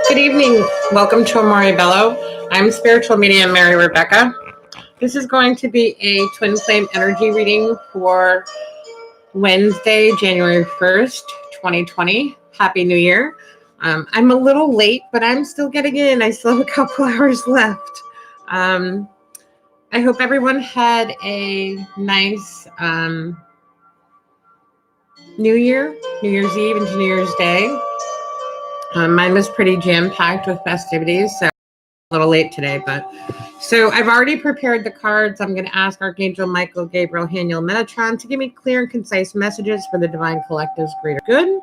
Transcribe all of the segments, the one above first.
Good evening. Welcome to Amore Bello. I'm spiritual medium Mary Rebecca. This is going to be a twin flame energy reading for Wednesday, January 1st, 2020. Happy New Year. I'm a little late, but I'm still getting in. I still have a couple hours left. I hope everyone had a nice New Year's Eve into New Year's Day. Mine was pretty jam-packed with festivities, so a little late today, but so I've already prepared the cards. I'm going to ask Archangel Michael, Gabriel, Haniel, Metatron to give me clear and concise messages for the Divine Collective's greater good.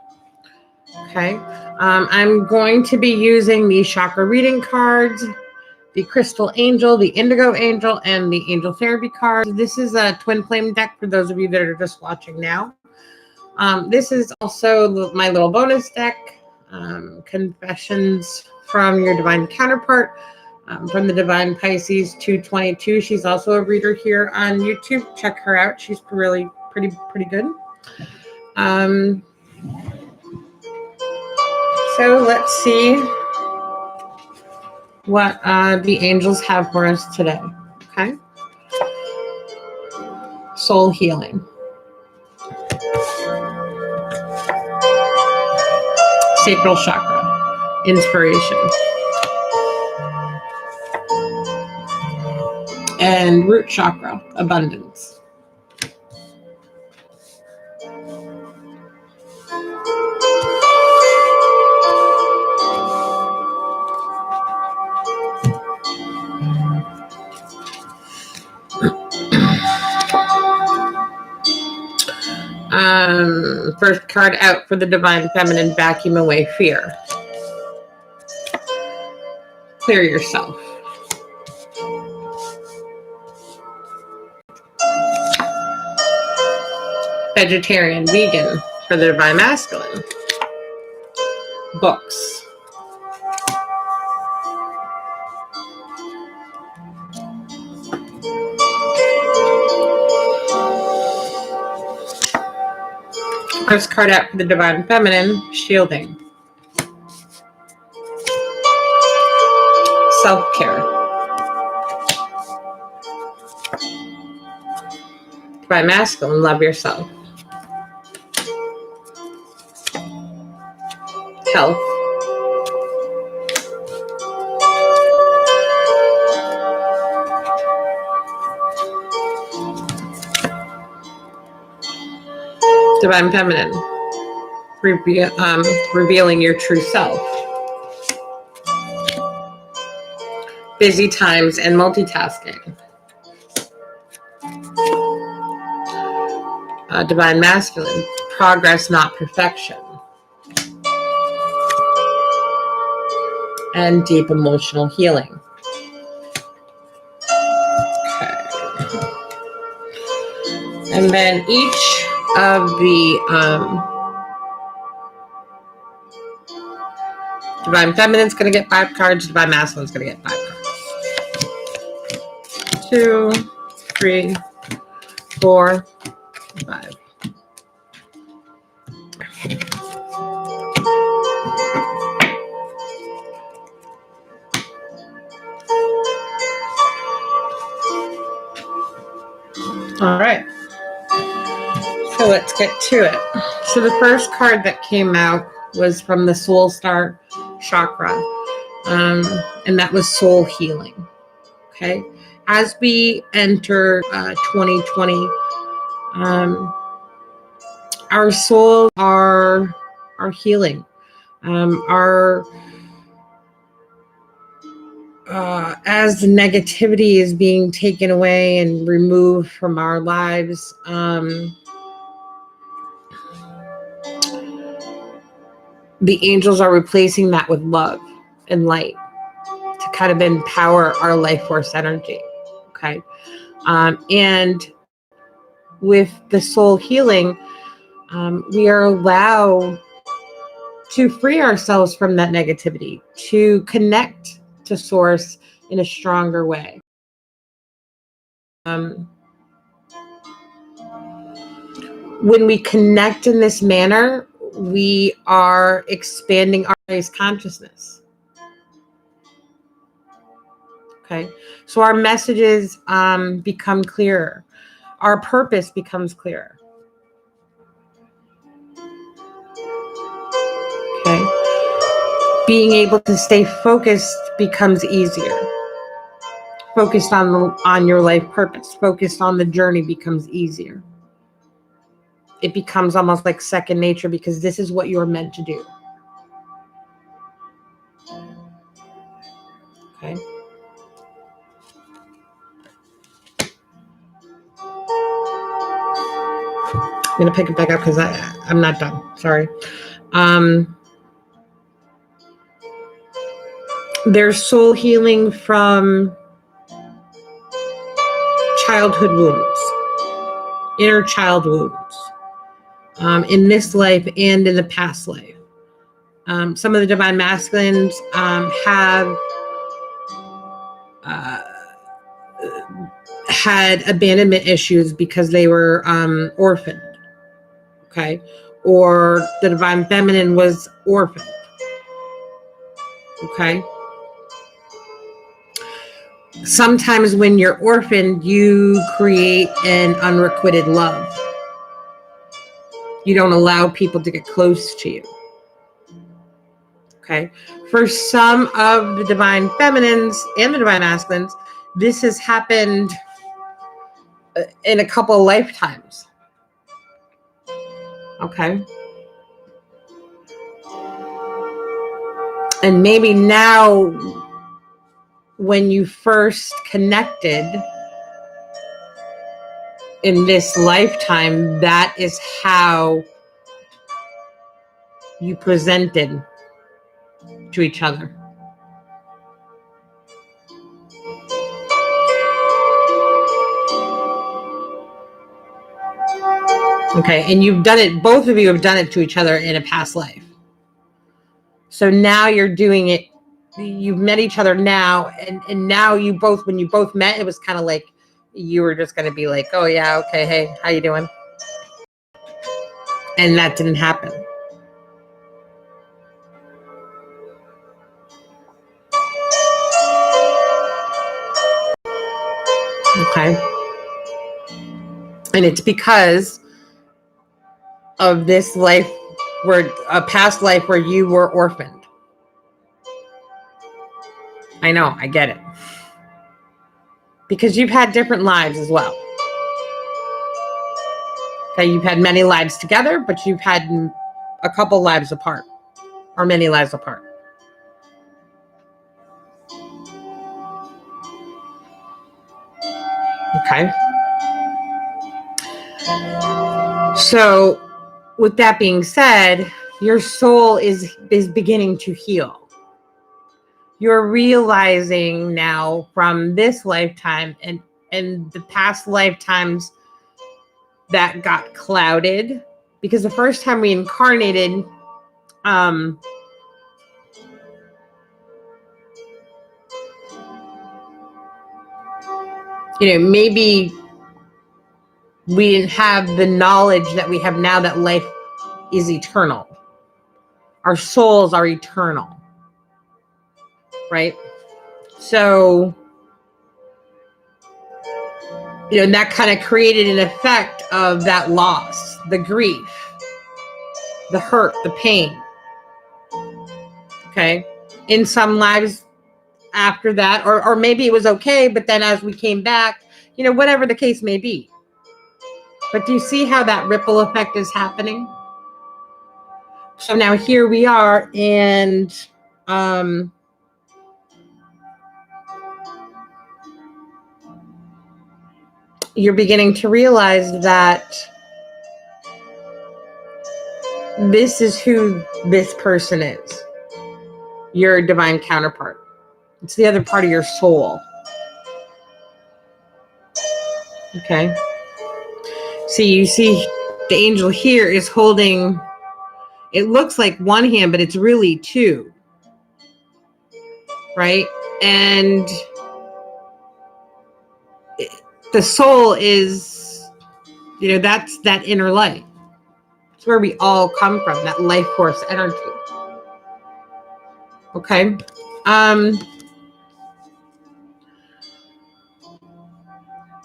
Okay. I'm going to be using the chakra reading cards, the Crystal Angel, the Indigo Angel, and the Angel Therapy cards. This is a twin flame deck for those of you that are just watching now. This is also my little bonus deck. Confessions from your divine counterpart, from the Divine Pisces 222. She's also a reader here on YouTube. Check her out. She's really pretty good. So let's see what the angels have for us today. Okay. Soul healing. Sacral chakra. Inspiration. And root chakra. Abundance. First card out for the Divine Feminine, vacuum away fear. Clear yourself. Vegetarian, vegan for the Divine Masculine. Books. First card out for the Divine Feminine, shielding. Self-care. Divine Masculine, love yourself. Health. Divine Feminine, revealing your true self. Busy times and multitasking. Divine Masculine, progress, not perfection. And deep emotional healing. Okay. And then each of the Divine Feminine's going to get 5 cards. Divine Masculine's going to get 5 cards. 2, 3, 4, 5. All right. So let's get to it. So the first card that came out was from the Soul Star chakra, and that was soul healing. Okay. As we enter 2020, our souls are healing. As the negativity is being taken away and removed from our lives, the angels are replacing that with love and light to kind of empower our life force energy. Okay. And with the soul healing, we are allowed to free ourselves from that negativity, to connect to source in a stronger way. When we connect in this manner, we are expanding our race consciousness. Okay. So our messages become clearer. Our purpose becomes clearer. Okay. Being able to stay focused becomes easier. Focused on your life purpose, focused on the journey becomes easier. It becomes almost like second nature because this is what you're meant to do. Okay. I'm going to pick it back up because I'm not done. Sorry. There's soul healing from childhood wounds, inner child wounds, in this life and in the past life. Some of the divine masculines have had abandonment issues because they were orphaned. Okay. Or the divine feminine was orphaned. Okay. Sometimes when you're orphaned, you create an unrequited love. You don't allow people to get close to you. Okay. For some of the divine feminines and the divine masculines, this has happened in a couple of lifetimes. Okay. And maybe now, when you first connected in this lifetime, that is how you presented to each other. Okay, and you've done it, both of you have done it to each other in a past life. So now you're doing it, you've met each other now, and now you both, when you both met, it was kind of like you were just going to be like, oh yeah, okay, hey, how you doing? And that didn't happen. Okay. And it's because of this life, where a past life where you were orphaned. I know, I get it. Because you've had different lives as well. Okay, you've had many lives together, but you've had a couple lives apart, or many lives apart. Okay. So, with that being said, your soul is beginning to heal. You're realizing now from this lifetime and the past lifetimes that got clouded, because the first time we incarnated, maybe we didn't have the knowledge that we have now that life is eternal. Our souls are eternal, right? So, that kind of created an effect of that loss, the grief, the hurt, the pain. Okay. In some lives after that, or maybe it was okay, but then as we came back, whatever the case may be. But do you see how that ripple effect is happening? So now here we are, and you're beginning to realize that this is who this person is. Your divine counterpart. It's the other part of your soul. Okay. See, you see the angel here is holding, it looks like one hand, but it's really two. Right? And the soul is, that's that inner light. It's where we all come from, that life force energy. Okay.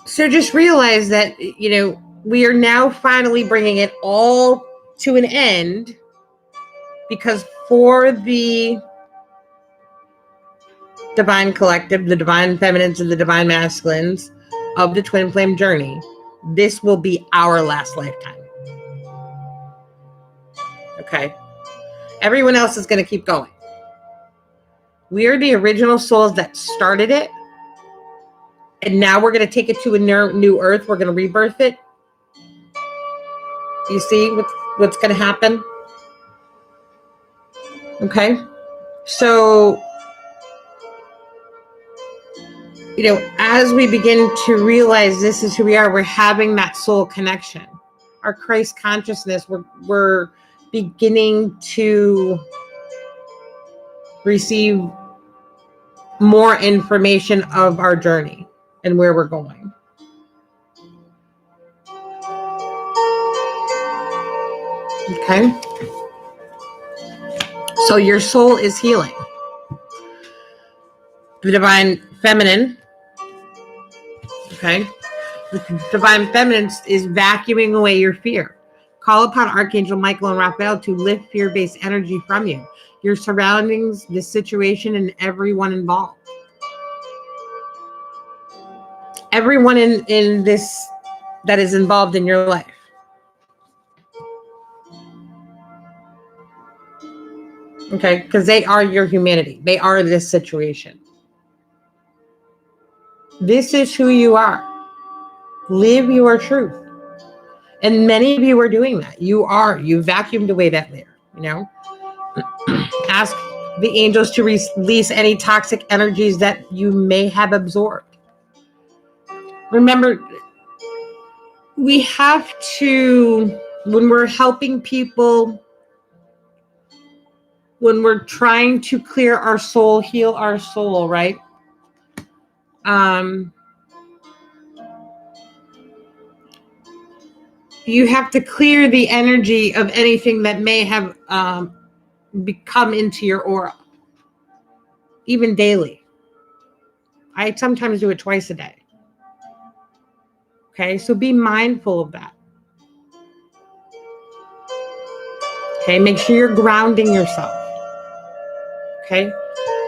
So just realize that, we are now finally bringing it all to an end, because for the divine collective, the divine feminines and the divine masculines of the twin flame journey, this will be our last lifetime. Okay? Everyone else is going to keep going. We are the original souls that started it, and now we're going to take it to a new earth. We're going to rebirth it. You see what's going to happen? Okay? So, as we begin to realize this is who we are, we're having that soul connection. Our Christ consciousness, we're beginning to receive more information of our journey and where we're going. Okay? So your soul is healing. The divine feminine, okay? The divine feminine is vacuuming away your fear. Call upon Archangel Michael and Raphael to lift fear-based energy from you, your surroundings, the situation, and everyone involved. Everyone in this that is involved in your life. Okay? Because they are your humanity. They are this situation. This is who you are. Live your truth. And many of you are doing that. You vacuumed away that layer, Ask the angels to release any toxic energies that you may have absorbed. Remember, we have to, when we're helping people, when we're trying to clear our soul, heal our soul, right? You have to clear the energy of anything that may have come into your aura, even daily. I sometimes do it twice a day. Okay, so be mindful of that. Okay, make sure you're grounding yourself. Okay,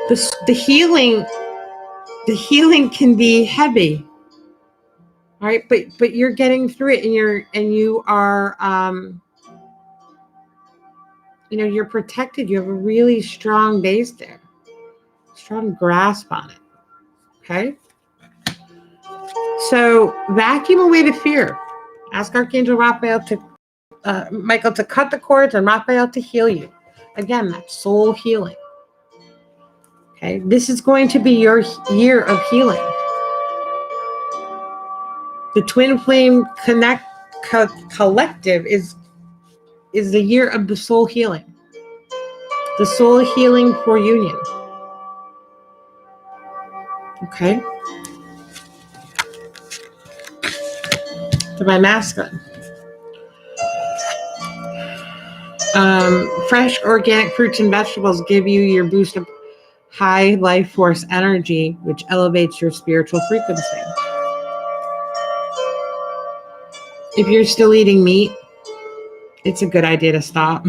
the healing can be heavy. All right, but you're getting through it, and you are you're protected. You have a really strong base there, strong grasp on it. Okay, so vacuum away the fear. Ask Archangel Raphael Michael to cut the cords, and Raphael to heal you. Again, that's soul healing. Okay, this is going to be your year of healing. The Twin Flame Collective is the year of the soul healing. The soul healing for union. Okay? Divine masculine. Fresh organic fruits and vegetables give you your boost of high life force energy, which elevates your spiritual frequency. If you're still eating meat, it's a good idea to stop.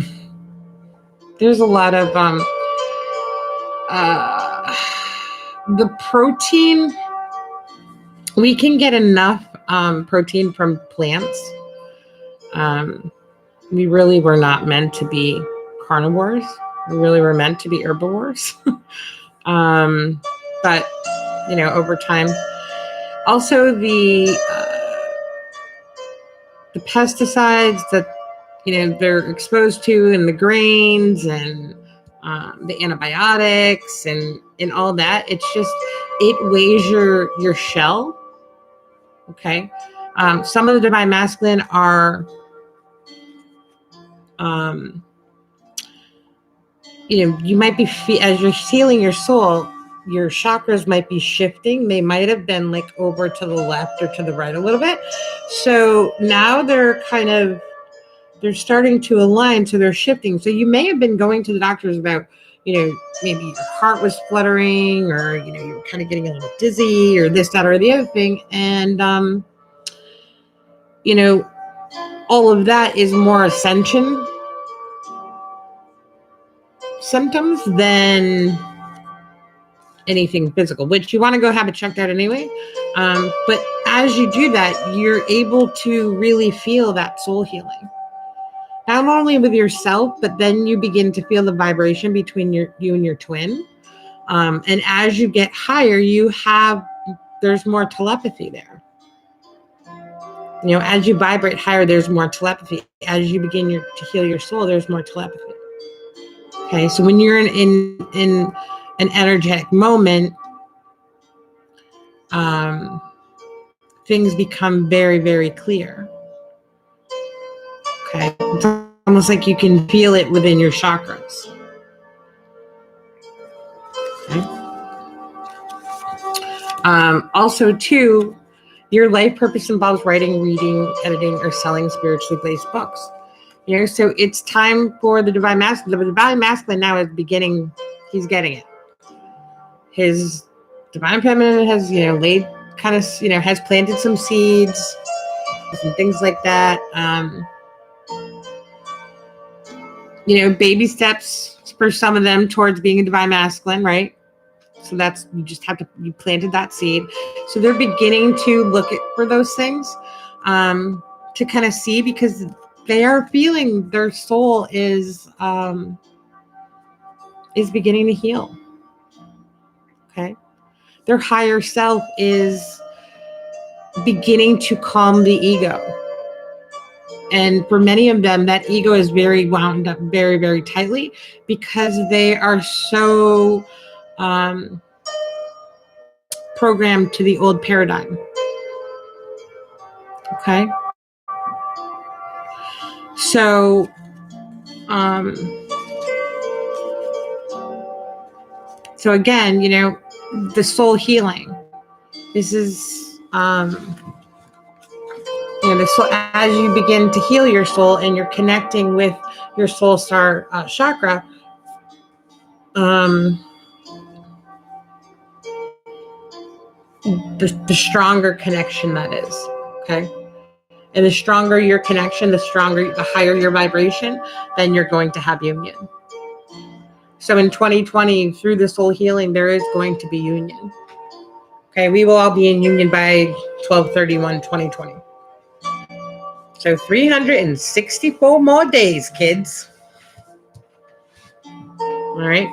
There's a lot of the protein. We can get enough protein from plants. We really were not meant to be carnivores. We really were meant to be herbivores. But over time, also the pesticides that they're exposed to in the grains, and the antibiotics and all that, it weighs your shell. Okay. Some of the divine masculine are you might be as you're healing your soul, your chakras might be shifting. They might have been like over to the left or to the right a little bit. So now they're starting to align. So they're shifting. So you may have been going to the doctors about maybe your heart was fluttering, or, you were kind of getting a little dizzy, or this, that, or the other thing. And, all of that is more ascension symptoms than anything physical, which you want to go have it checked out anyway. But as you do that, you're able to really feel that soul healing. Not only with yourself, but then you begin to feel the vibration between you and your twin. And as you get higher, there's more telepathy there. As you vibrate higher, there's more telepathy. As you begin to heal your soul, there's more telepathy. Okay, so when you're in an energetic moment, things become very, very clear. Okay, it's almost like you can feel it within your chakras. Okay. Also, too, your life purpose involves writing, reading, editing, or selling spiritually based books. So it's time for the divine masculine. The divine masculine now is beginning. He's getting it. His divine feminine has, laid kind of, has planted some seeds and things like that. Baby steps for some of them towards being a divine masculine, right? So you planted that seed. So they're beginning to look for those things to kind of see, because they are feeling their soul is beginning to heal. Okay. Their higher self is beginning to calm the ego. And for many of them, that ego is very wound up very, very tightly, because they are so programmed to the old paradigm. Okay. So, again, the soul healing. This is, the soul, as you begin to heal your soul and you're connecting with your soul star chakra, the stronger connection that is. Okay. And the stronger your connection, the higher your vibration, then you're going to have union. So in 2020, through the soul healing, there is going to be union. Okay, we will all be in union by 12/31/2020. So 364 more days, kids. All right.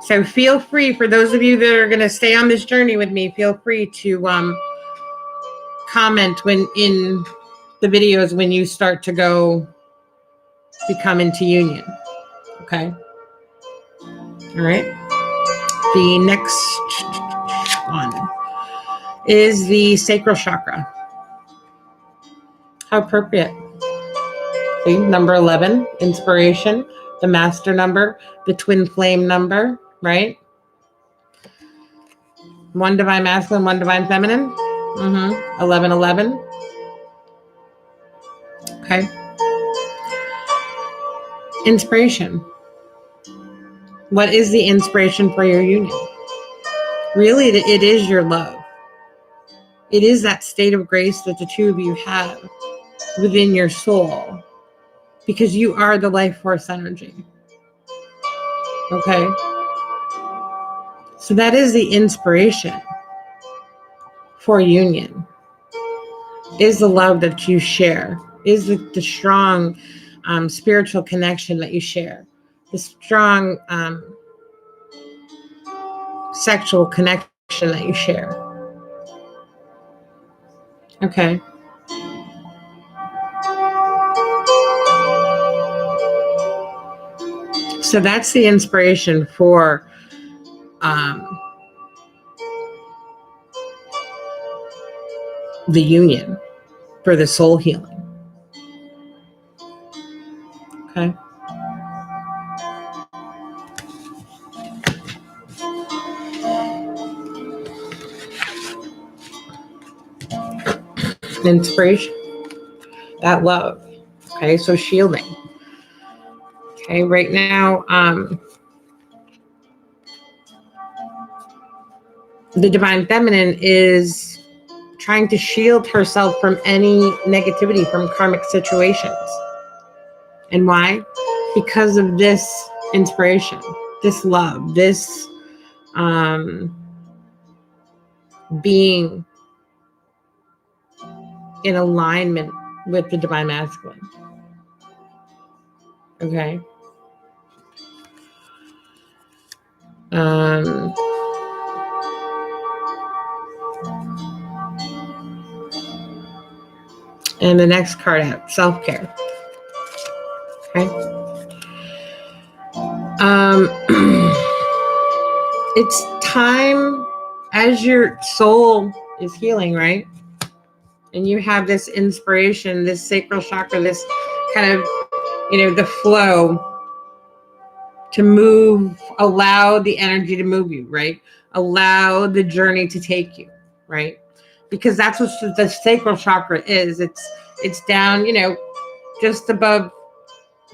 So feel free, for those of you that are going to stay on this journey with me, feel free to comment when in the videos when you start to become into union. Okay. All right. The next one is the sacral chakra. How appropriate. See, number 11, inspiration, the master number, the twin flame number, right? One divine masculine, one divine feminine. 1111. Okay. Inspiration. What is the inspiration for your union? Really, it is your love. It is that state of grace that the two of you have within your soul, because you are the life force energy. Okay. So that is the inspiration for union, is the love that you share, is the strong spiritual connection that you share, the strong sexual connection that you share. Okay. So that's the inspiration for the union, for the soul healing. Okay. Inspiration, that love. Okay, so shielding. Okay, right now, the divine feminine is trying to shield herself from any negativity from karmic situations. And why? Because of this inspiration, this love, this being in alignment with the divine masculine. Okay. And the next card out, self-care. Okay. It's time as your soul is healing, right? And you have this inspiration, this sacral chakra, this kind of, the flow to move, allow the energy to move you, right? Allow the journey to take you, right? Because that's what the sacral chakra is. It's down, just above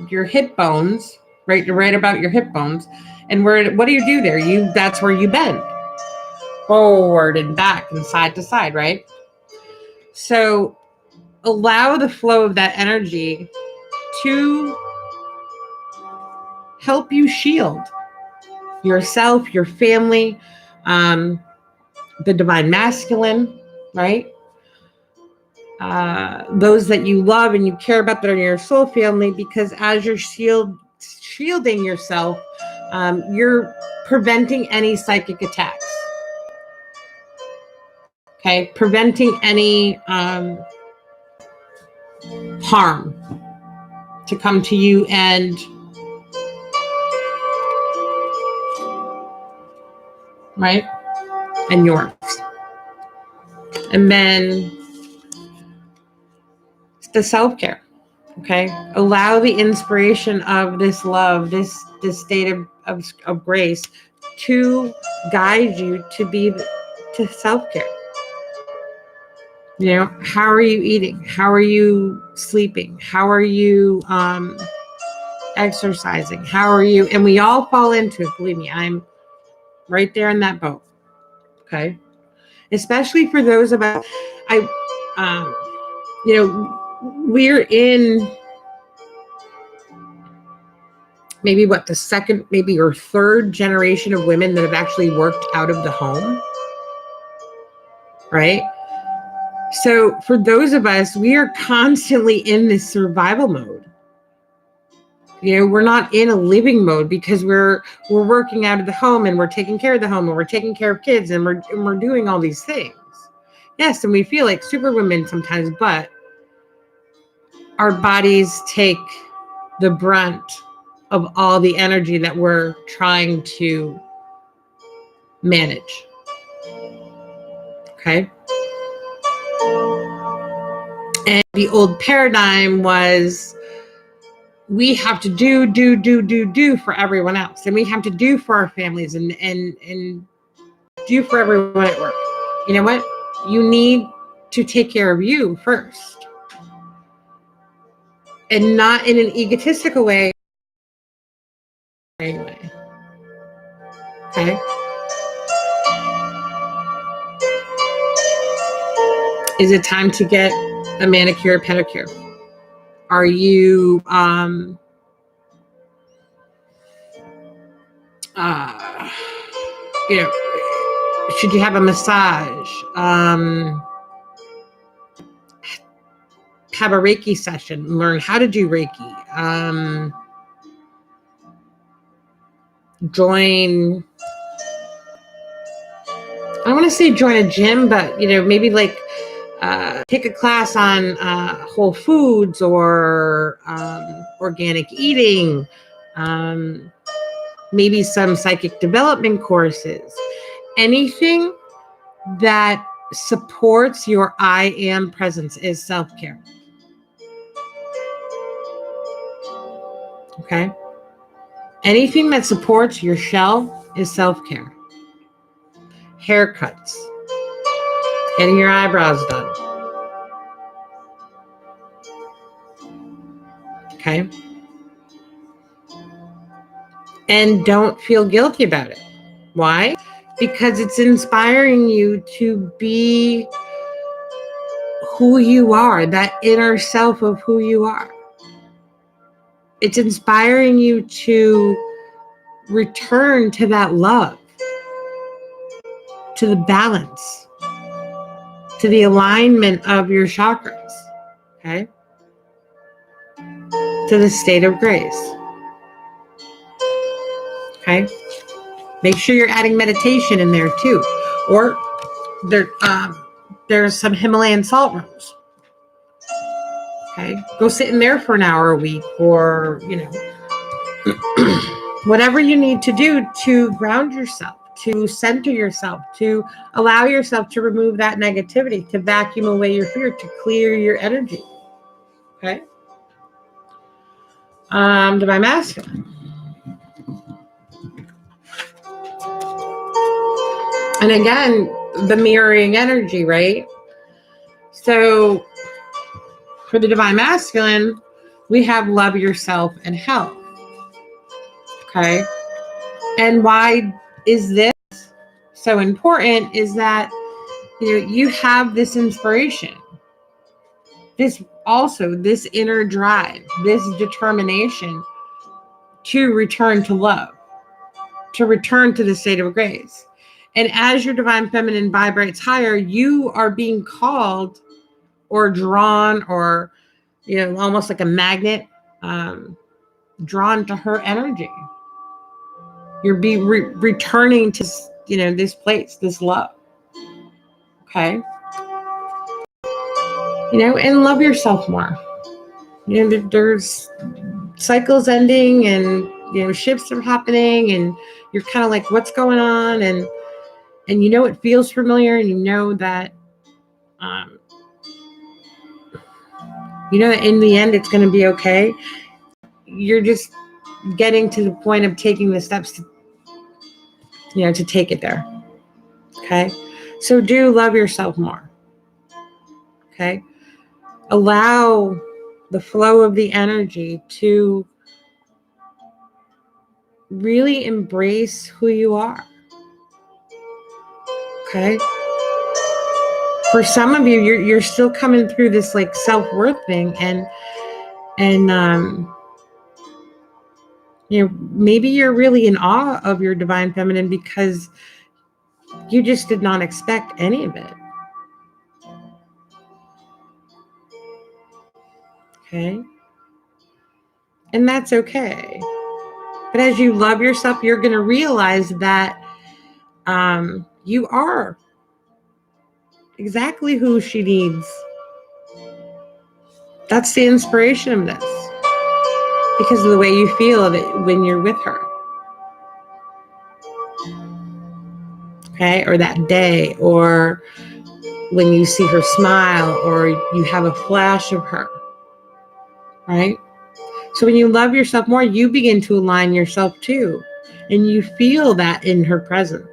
your hip bones, right about your hip bones. And what do you do there? That's where you bend forward and back and side to side, right? So allow the flow of that energy to help you shield yourself, your family, the divine masculine, right? Those that you love and you care about that are your soul family, because as you're shielding yourself, you're preventing any psychic attacks. Okay, preventing any harm to come to you and right, and yours. And then the self-care. Okay, allow the inspiration of this love, this state of grace to guide you to self-care. How are you eating? How are you sleeping? How are you exercising? How are you? And we all fall into it. Believe me, I'm right there in that boat. Okay, especially for those of us, we're in maybe the second, maybe or third generation of women that have actually worked out of the home, right? So for those of us, we are constantly in this survival mode. We're not in a living mode because we're working out of the home and we're taking care of the home and we're taking care of kids and we're doing all these things. Yes, and we feel like superwomen sometimes, but our bodies take the brunt of all the energy that we're trying to manage. Okay. And the old paradigm was we have to do for everyone else. And we have to do for our families and do for everyone at work. You know what? You need to take care of you first. And not in an egotistical way. Anyway. Okay. Is it time to get a manicure, pedicure? Are you should you have a massage? Have a Reiki session, learn how to do Reiki. Join, I want to say join a gym, but maybe take a class on whole foods or organic eating, maybe some psychic development courses, anything that supports your I am presence is self-care. Okay. Anything that supports your shell is self-care. Haircuts, getting your eyebrows done. Okay. And don't feel guilty about it. Why? because it's inspiring you to be who you are, that inner self of who you are. It's inspiring you to return to that love, to the balance, to the alignment of your chakras, okay? To the state of grace, okay? Make sure you're adding meditation in there too. Or there's some Himalayan salt rooms, okay? Go sit in there for an hour a week, or, whatever you need to do to ground yourself, to center yourself, to allow yourself to remove that negativity, to vacuum away your fear, to clear your energy. Okay? Divine Masculine. And again, the mirroring energy, right? So for the Divine Masculine, we have love yourself and health. Okay? And why is this so important is that you have this inspiration, this inner drive, this determination to return to love, to return to the state of grace. And as your divine feminine vibrates higher, you are being called or drawn, or almost like a magnet, drawn to her energy. You're returning to this place, this love. Okay. And love yourself more. There's cycles ending, and shifts are happening, and you're kind of like, what's going on? And it feels familiar, and that that in the end it's going to be okay. You're just getting to the point of taking the steps to take it there. Okay. So do love yourself more. Okay. Allow the flow of the energy to really embrace who you are. Okay. For some of you, you're still coming through this like self-worth thing, and maybe you're really in awe of your divine feminine because you just did not expect any of it. Okay. And that's okay. But as you love yourself, you're going to realize that you are exactly who she needs. That's the inspiration of this, because of the way you feel of it when you're with her. Okay. Or that day, or when you see her smile, or you have a flash of her. Right. So when you love yourself more, you begin to align yourself too. And you feel that in her presence.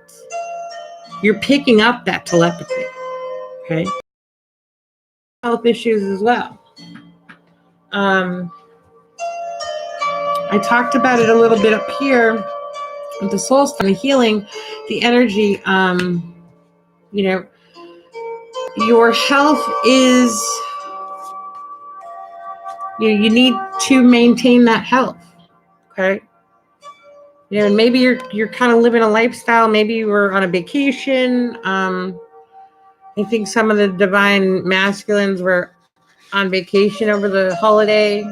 You're picking up that telepathy. Okay. Health issues as well. I talked about it a little bit up here with the soul stone healing, the energy. Your health is, you need to maintain that health. Okay. And maybe you're kind of living a lifestyle. Maybe you were on a vacation. I think some of the divine masculines were on vacation over the holiday,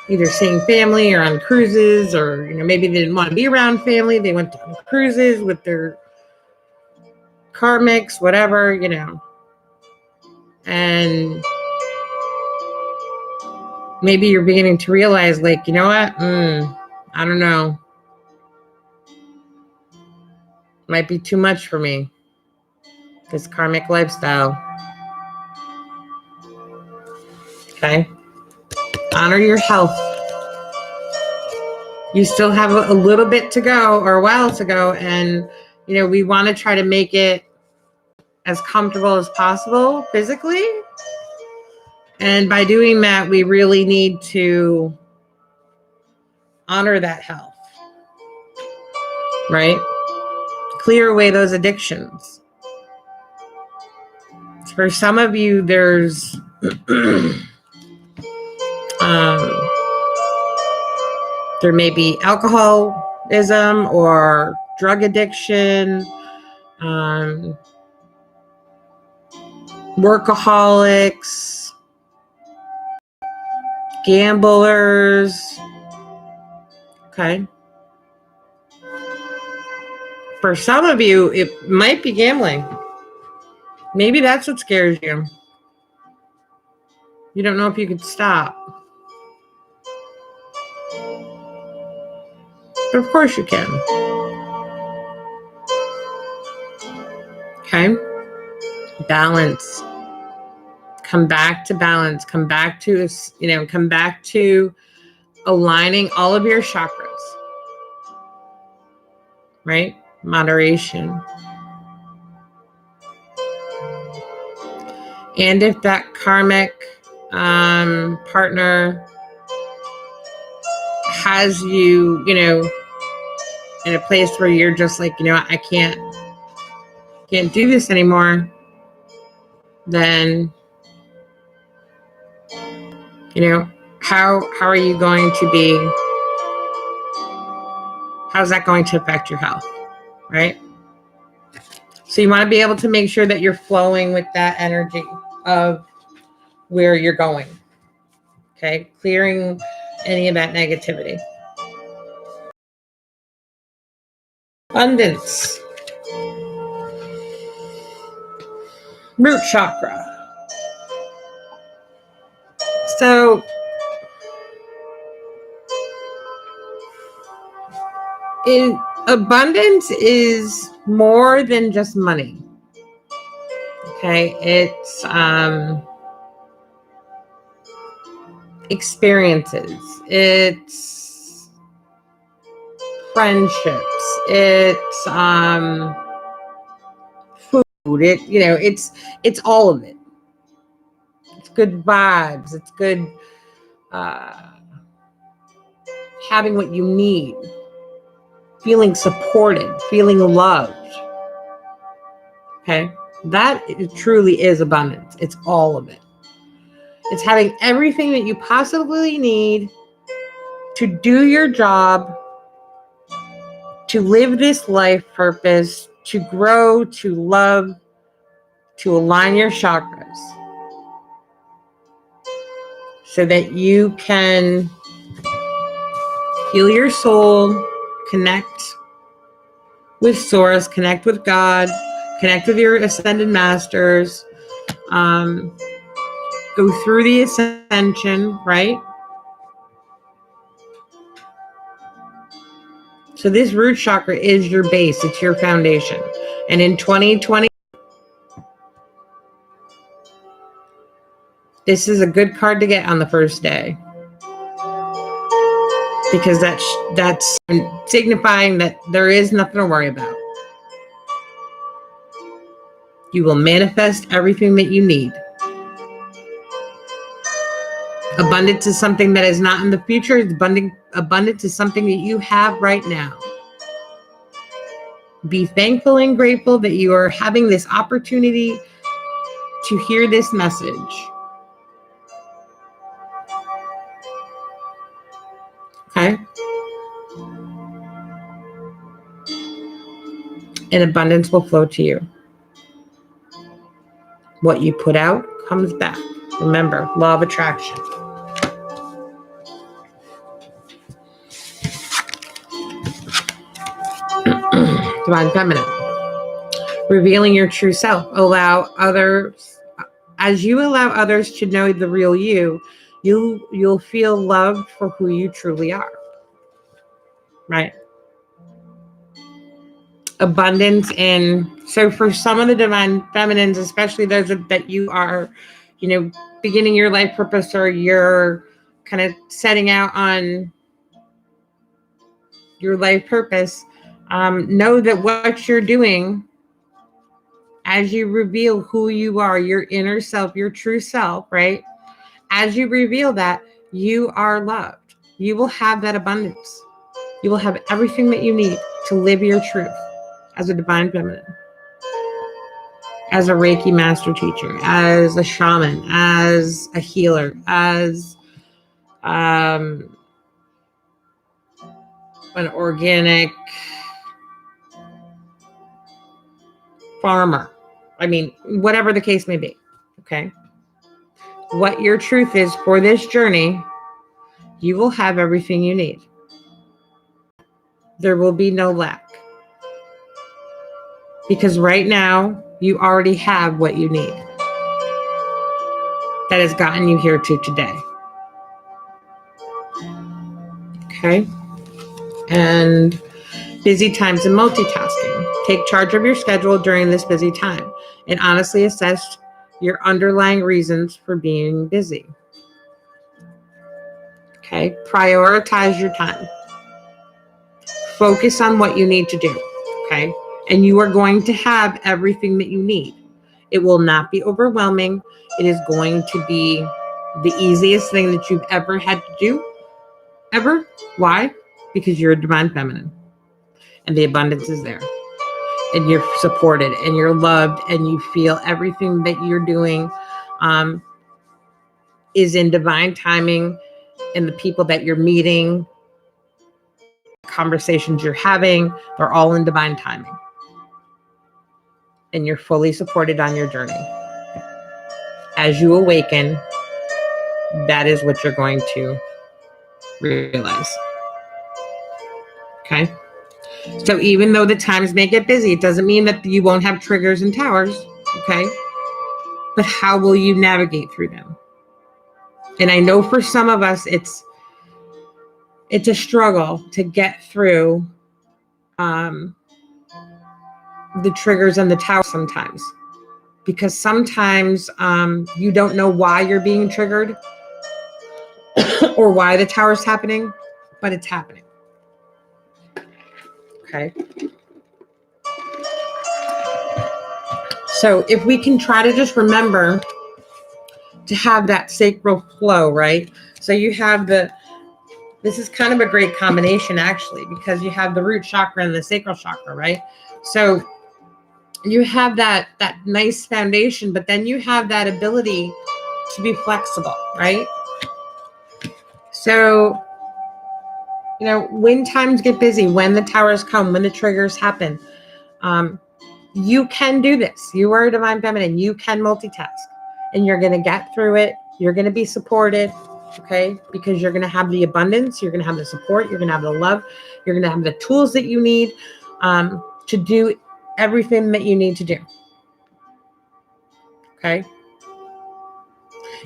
either seeing family or on cruises, or maybe they didn't want to be around family. They went on cruises with their karmics, whatever, and maybe you're beginning to realize, like, what? I don't know. Might be too much for me, this karmic lifestyle. Okay. Honor your health. You still have a little bit to go, or a while to go. And, we want to try to make it as comfortable as possible physically. And by doing that, we really need to honor that health. Right? clear away those addictions. For some of you, there's there may be alcoholism or drug addiction, workaholics, gamblers. Okay. For some of you, it might be gambling. Maybe that's what scares you. You don't know if you could stop. But of course you can. Okay? Balance. Come back to balance. Come back to, come back to aligning all of your chakras. Right? Moderation. And if that karmic partner has you, in a place where you're just like, I can't do this anymore, then, how are you going to be, how's that going to affect your health, right? So you want to be able to make sure that you're flowing with that energy of where you're going, okay? Clearing any of that negativity. Abundance. Root chakra. So abundance is more than just money. Okay, it's experiences, it's friendships, it's food, it's all of it. It's good vibes, it's good having what you need, feeling supported, feeling loved. Okay, that truly is abundance. It's all of it. It's having everything that you possibly need to do your job, to live this life purpose, to grow, to love, to align your chakras so that you can heal your soul, connect with Source, connect with God, connect with your ascended masters, go through the ascension, right? So this root chakra is your base. It's your foundation. And in 2020, this is a good card to get on the first day. Because that's signifying that there is nothing to worry about. You will manifest everything that you need. Abundance is something that is not in the future. Abundance is something that you have right now. Be thankful and grateful that you are having this opportunity to hear this message. Okay? And abundance will flow to you. What you put out comes back. Remember, law of attraction. Divine Feminine. Revealing your true self. As you allow others to know the real you, you'll feel loved for who you truly are. Right? Abundance. And so for some of the Divine Feminines, especially those that you are, beginning your life purpose, or you're kind of setting out on your life purpose, know that what you're doing as you reveal who you are, your inner self, your true self, right? As you reveal that, you are loved. You will have that abundance. You will have everything that you need to live your truth. as a divine feminine, as a Reiki Master Teacher, as a shaman, as a healer, as an organic farmer. I mean, whatever the case may be, okay? What your truth is for this journey, you will have everything you need. There will be no lack. Because right now, you already have what you need. That has gotten you here to today. Okay? And busy times and multitasking. Take charge of your schedule during this busy time and honestly assess your underlying reasons for being busy. Okay? Prioritize your time. Focus on what you need to do. Okay? And you are going to have everything that you need. It will not be overwhelming. It is going to be the easiest thing that you've ever had to do. Ever. Why? Because you're a divine feminine. And the abundance is there. And you're supported and you're loved and you feel everything that you're doing is in divine timing, and the people that you're meeting, conversations you're having, they're all in divine timing. And you're fully supported on your journey. As you awaken, that is what you're going to realize. Okay? So even though the times may get busy, it doesn't mean that you won't have triggers and towers. Okay? But how will you navigate through them? And I know for some of us, it's a struggle to get through the triggers and the towers sometimes. Because sometimes you don't know why you're being triggered or why the tower is happening, but it's happening. Okay. So if we can try to just remember to have that sacral flow, right? So you have this is kind of a great combination actually, because you have the root chakra and the sacral chakra, right? So you have that nice foundation, but then you have that ability to be flexible, right? So, when times get busy, when the towers come, when the triggers happen, you can do this. You are a divine feminine. You can multitask, and you're going to get through it. You're going to be supported, okay? Because you're going to have the abundance. You're going to have the support. You're going to have the love. You're going to have the tools that you need to do everything that you need to do, okay?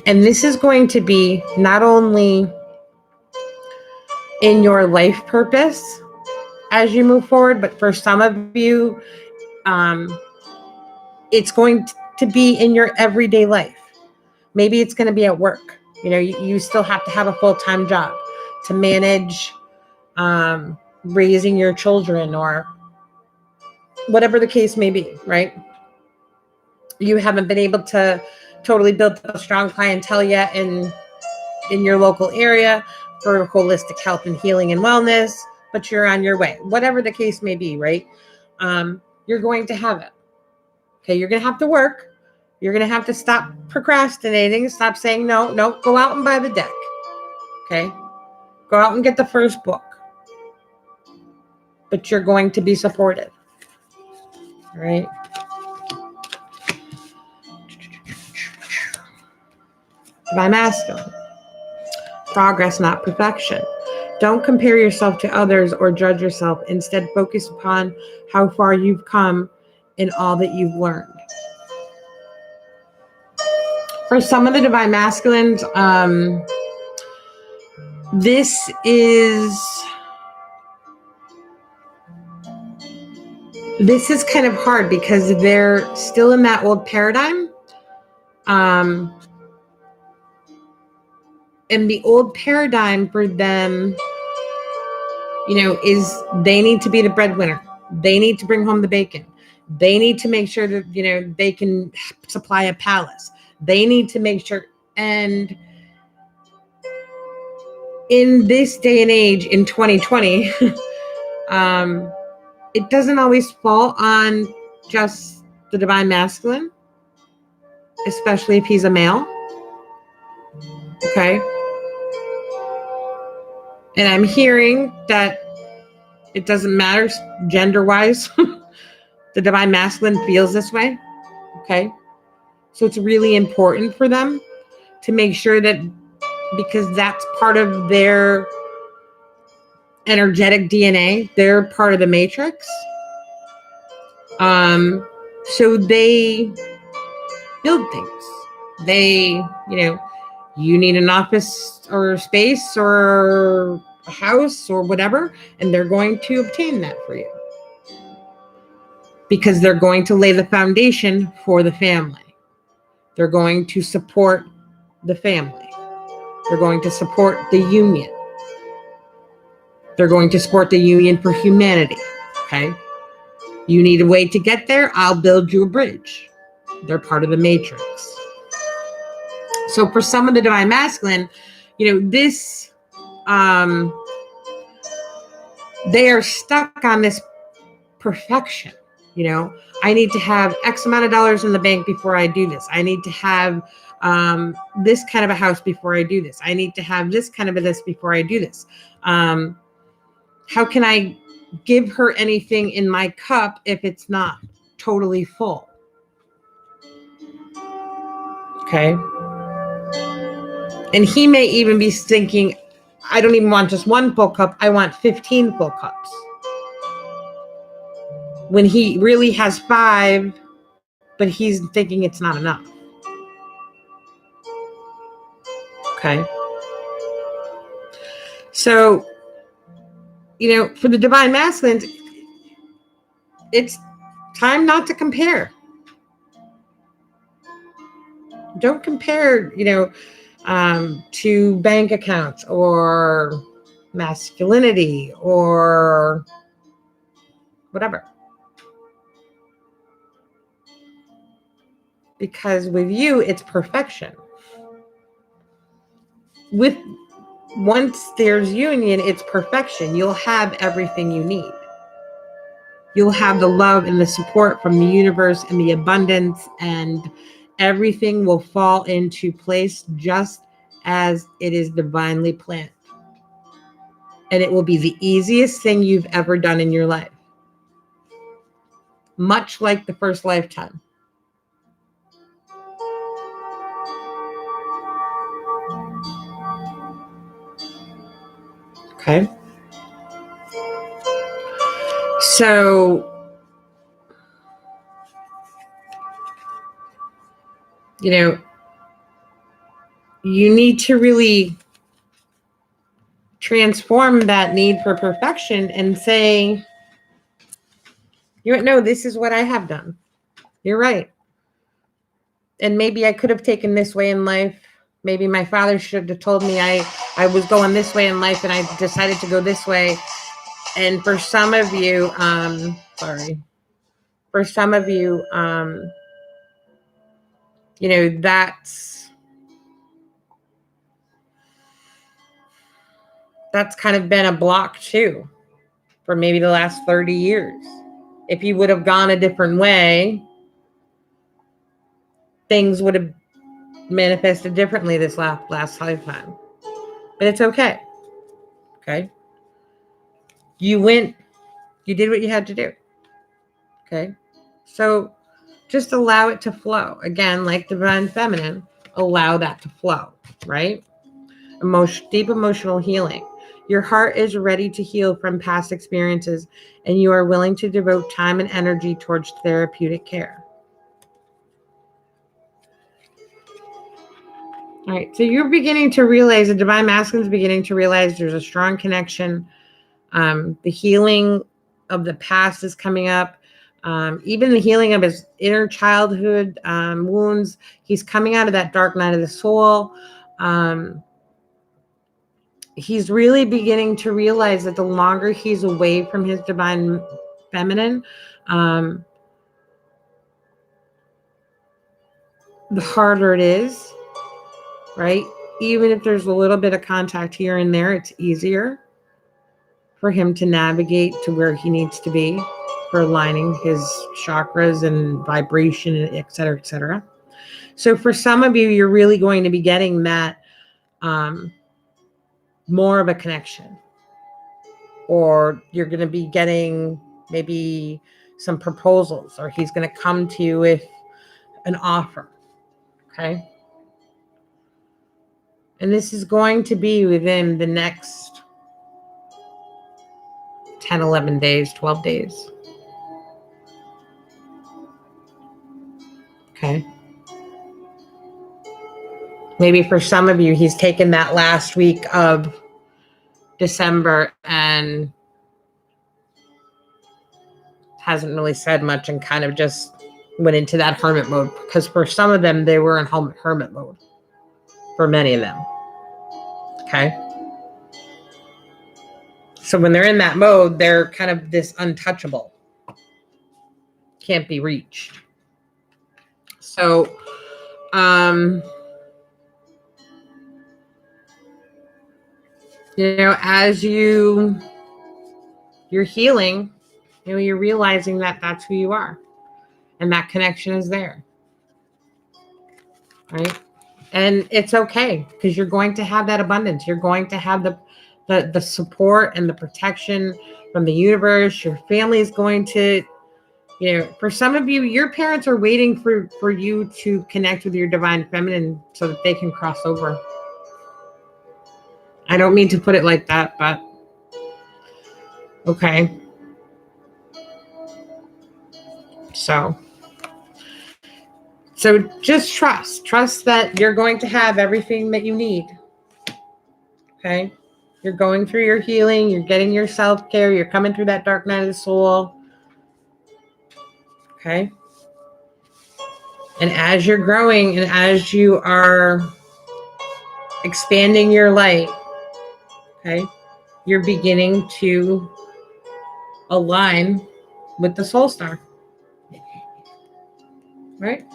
And this is going to be not only in your life purpose as you move forward, but for some of you, it's going to be in your everyday life. Maybe it's going to be at work. You still have to have a full-time job to manage raising your children or whatever the case may be, right? You haven't been able to totally build a strong clientele yet in your local area for holistic health and healing and wellness, but you're on your way. Whatever the case may be, right? You're going to have it. Okay, you're going to have to work. You're going to have to stop procrastinating, stop saying no, go out and buy the deck. Okay? Go out and get the first book. But you're going to be supported. All right? Divine Masculine. Progress, not perfection. Don't compare yourself to others or judge yourself. Instead, focus upon how far you've come and all that you've learned. For some of the Divine Masculines, this is kind of hard because they're still in that old paradigm. And the old paradigm for them, is they need to be the breadwinner. They need to bring home the bacon. They need to make sure that, they can supply a palace. They need to make sure. And in this day and age, in 2020, it doesn't always fall on just the divine masculine, especially if he's a male. Okay. And I'm hearing that it doesn't matter gender-wise. The divine masculine feels this way. Okay. So it's really important for them to make sure that, because that's part of their energetic DNA, they're part of the matrix. So they build things. They, you need an office or space or a house or whatever, and they're going to obtain that for you. Because they're going to lay the foundation for the family. They're going to support the family. They're going to support the union. They're going to support the union for humanity. Okay? You need a way to get there, I'll build you a bridge. They're part of the matrix. So for some of the divine masculine, this, they are stuck on this perfection. I need to have X amount of dollars in the bank before I do this. I need to have this kind of a house before I do this. I need to have this kind of a this before I do this. How can I give her anything in my cup if it's not totally full? Okay. And he may even be thinking, I don't even want just one full cup. I want 15 full cups. When he really has 5, but he's thinking it's not enough. Okay. So, for the divine masculines, it's time not to compare. Don't compare, to bank accounts or masculinity or whatever. Because with you, it's perfection. Once there's union, it's perfection. You'll have everything you need. You'll have the love and the support from the universe and the abundance, and everything will fall into place just as it is divinely planned. And it will be the easiest thing you've ever done in your life. Much like the first lifetime. Okay. So, you need to really transform that need for perfection and say, no, this is what I have done. You're right. And maybe I could have taken this way in life. Maybe my father should have told me I was going this way in life and I decided to go this way. And for some of you, that's kind of been a block too for maybe the last 30 years. If you would have gone a different way, things would have manifested differently this last lifetime. But it's okay. Okay. You went, you did what you had to do. Okay. So just allow it to flow. Again, like divine feminine, allow that to flow, right? Deep emotional healing. Your heart is ready to heal from past experiences, and you are willing to devote time and energy towards therapeutic care. All right, so you're beginning to realize, the divine masculine is beginning to realize there's a strong connection. The healing of the past is coming up. Even the healing of his inner childhood wounds. He's coming out of that dark night of the soul. He's really beginning to realize that the longer he's away from his divine feminine, the harder it is, right? Even if there's a little bit of contact here and there, it's easier for him to navigate to where he needs to be. for aligning his chakras and vibration, et cetera, et cetera. So for some of you, you're really going to be getting that more of a connection, or you're going to be getting maybe some proposals, or he's going to come to you with an offer. Okay. And this is going to be within the next 10, 11 days, 12 days. Okay. Maybe for some of you, he's taken that last week of December and hasn't really said much and kind of just went into that hermit mode. Because for some of them, they were in hermit mode. For many of them. Okay. So when they're in that mode, they're kind of this untouchable. Can't be reached. So, as you're healing, you're realizing that that's who you are. And that connection is there. Right? And it's okay, because you're going to have that abundance. You're going to have the support and the protection from the universe. Your family is going to, for some of you, your parents are waiting for you to connect with your divine feminine so that they can cross over. I don't mean to put it like that, but okay. So just trust that you're going to have everything that you need. Okay. You're going through your healing. You're getting your self-care. You're coming through that dark night of the soul. Okay. And as you're growing and as you are expanding your light, okay, you're beginning to align with the soul star. Right?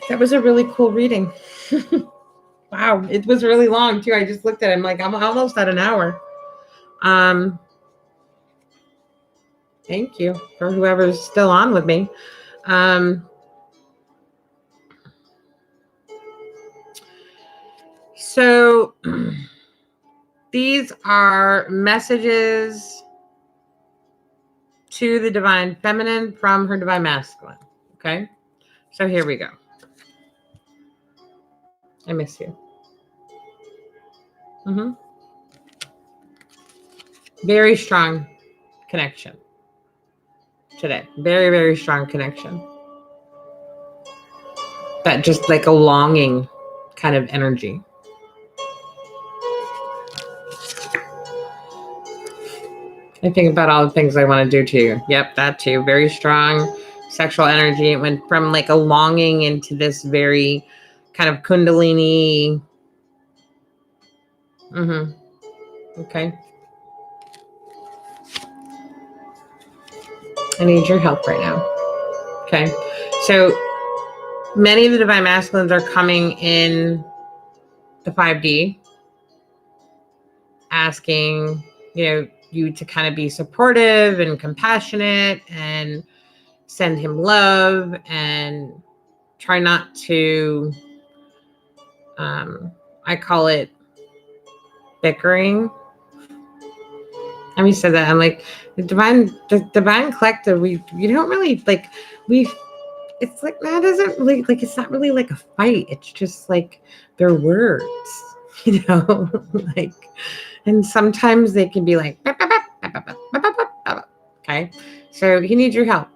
That was a really cool reading. Wow. It was really long too. I just looked at it. I'm like, I'm almost at an hour. Thank you for whoever's still on with me. So these are messages to the divine feminine from her divine masculine. Okay. So here we go. I miss you. Very strong connection today. Very, very strong connection. That just like a longing kind of energy. I think about all the things I want to do to you. Yep, that too. Very strong sexual energy. It went from like a longing into this very kind of kundalini. Okay. I need your help right now. Okay. So many of the divine masculines are coming in the 5D, asking, you to kind of be supportive and compassionate and send him love and try not to, I call it bickering. I mean, said that I'm like the divine collective. You don't really like it's like that doesn't really like it's not really like a fight. It's just like they're words, like, and sometimes they can be like, okay. So he needs your help.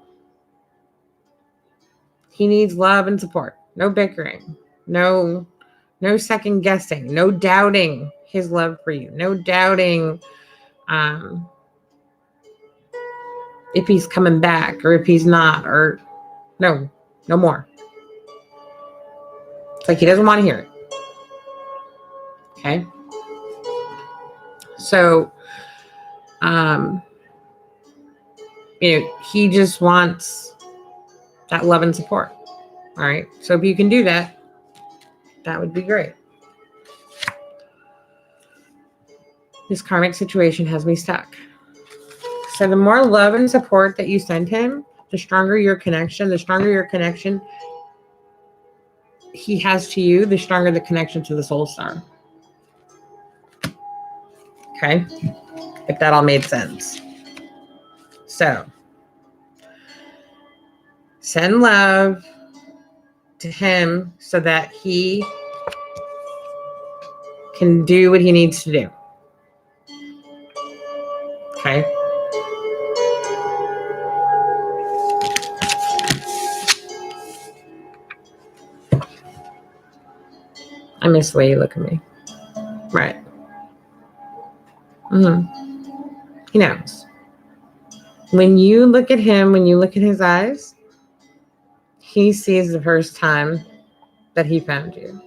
He needs love and support. No bickering. No second guessing. No doubting his love for you. No doubting if he's coming back or if he's not, or no more. It's like he doesn't want to hear it. Okay. So, he just wants that love and support. All right. So if you can do that, that would be great. This karmic situation has me stuck. So the more love and support that you send him, the stronger your connection. The stronger your connection he has to you, the stronger the connection to the soul star. Okay? If that all made sense. So, send love to him so that he can do what he needs to do. Okay? I miss the way you look at me. Right. He knows. When you look at him, when you look at his eyes, he sees the first time that he found you.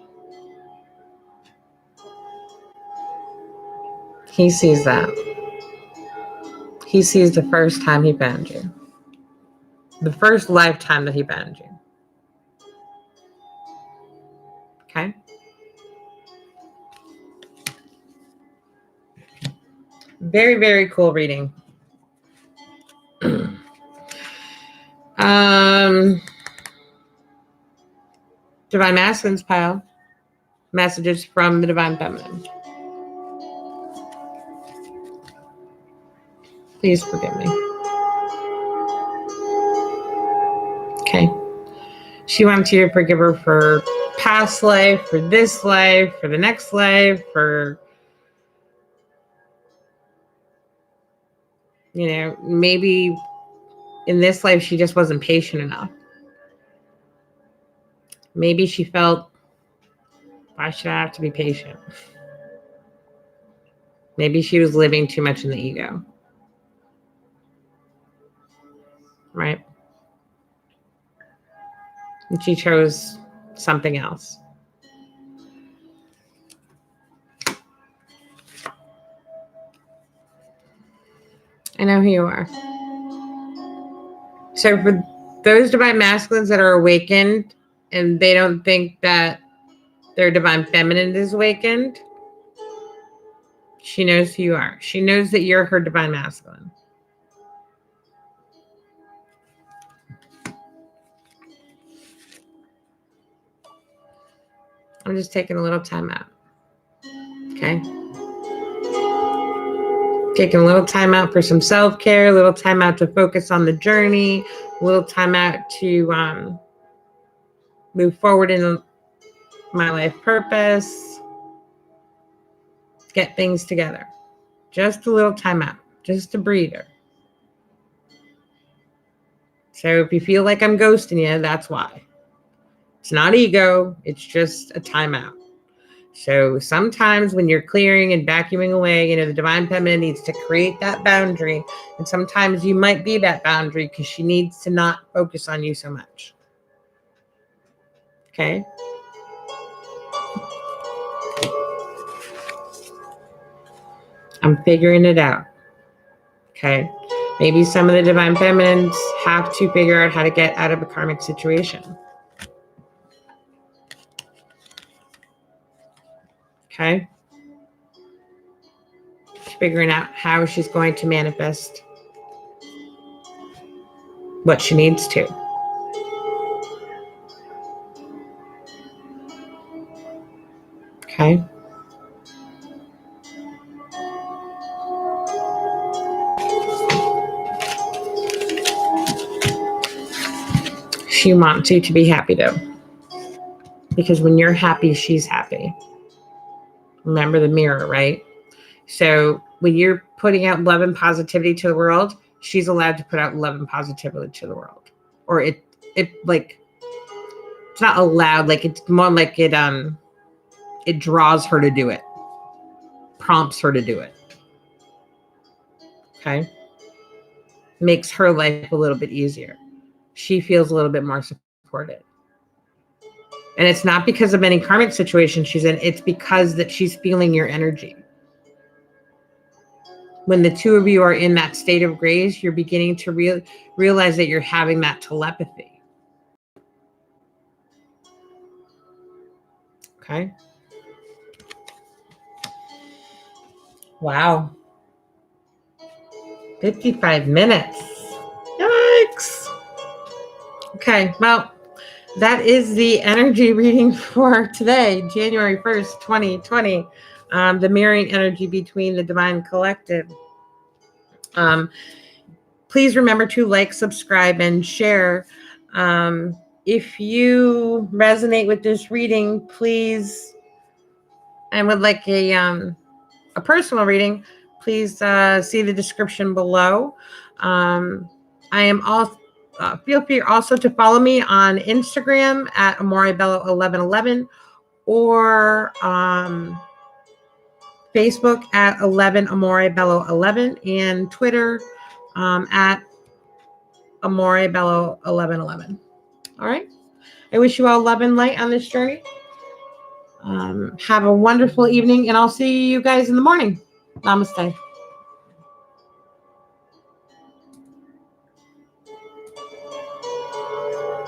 He sees that. He sees the first time he found you. The first lifetime that he found you. Okay? Very, very cool reading. Divine Masculines pile. Messages from the Divine Feminine. Please forgive me. Okay. She wants you to forgive her for past life, for this life, for the next life, for, maybe in this life she just wasn't patient enough. Maybe she felt, why should I have to be patient? Maybe she was living too much in the ego. Right? And she chose something else. I know who you are. So for those Divine Masculines that are awakened and they don't think that their Divine Feminine is awakened, she knows who you are. She knows that you're her Divine Masculine. I'm just taking a little time out. Okay? Taking a little time out for some self-care, a little time out to focus on the journey, a little time out to move forward in my life purpose, get things together. Just a little time out, just a breather. So if you feel like I'm ghosting you, that's why. It's not ego, it's just a timeout. So sometimes when you're clearing and vacuuming away, the Divine Feminine needs to create that boundary. And sometimes you might be that boundary because she needs to not focus on you so much. Okay? I'm figuring it out. Okay? Maybe some of the Divine Feminines have to figure out how to get out of a karmic situation. Okay? She's figuring out how she's going to manifest what she needs to. Okay? She wants you to be happy though. Because when you're happy, she's happy. Remember the mirror, right? So when you're putting out love and positivity to the world, she's allowed to put out love and positivity to the world. Or it like, it's not allowed, like it's more like it draws her to do it. Prompts her to do it. Okay? Makes her life a little bit easier. She feels a little bit more supported. And it's not because of any karmic situation she's in, it's because that she's feeling your energy. When the two of you are in that state of grace, you're beginning to realize that you're having that telepathy. Okay? Wow. 55 minutes. Yikes. Okay, well, that is the energy reading for today, January 1st, 2020. The mirroring energy between the divine collective. Please remember to like, subscribe, and share. If you resonate with this reading, please, and would like a personal reading, please see the description below. I am all. Feel free also to follow me on Instagram at Amore Bello 1111 or Facebook at 11 Amore Bello 11 and Twitter at Amore Bello 1111. All right. I wish you all love and light on this journey. Have a wonderful evening, and I'll see you guys in the morning. Namaste.